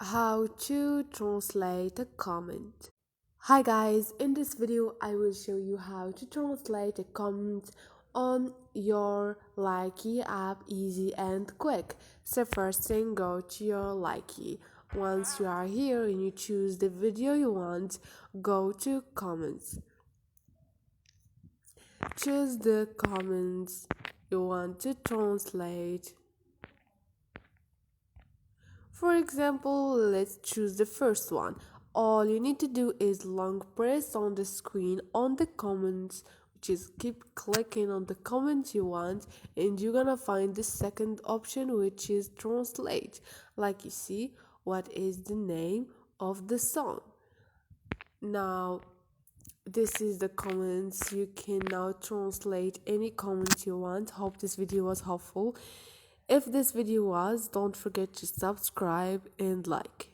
How to translate a comment. Hi guys, in this video I will show you how to translate a comment on your Likee app easy and quick. So first thing, go to your Likee. Once you are here and you choose the video you want, go to comments. Choose the comments you want to translate. For example, let's choose the first one. All you need to do is long press on the screen on the comments, which is keep clicking on the comment you want, and you're gonna find the second option, which is translate. Like you see, what is the name of the song? Now, this is the comments. You can now translate any comment you want. Hope this video was helpful. If this video was, don't forget to subscribe and like.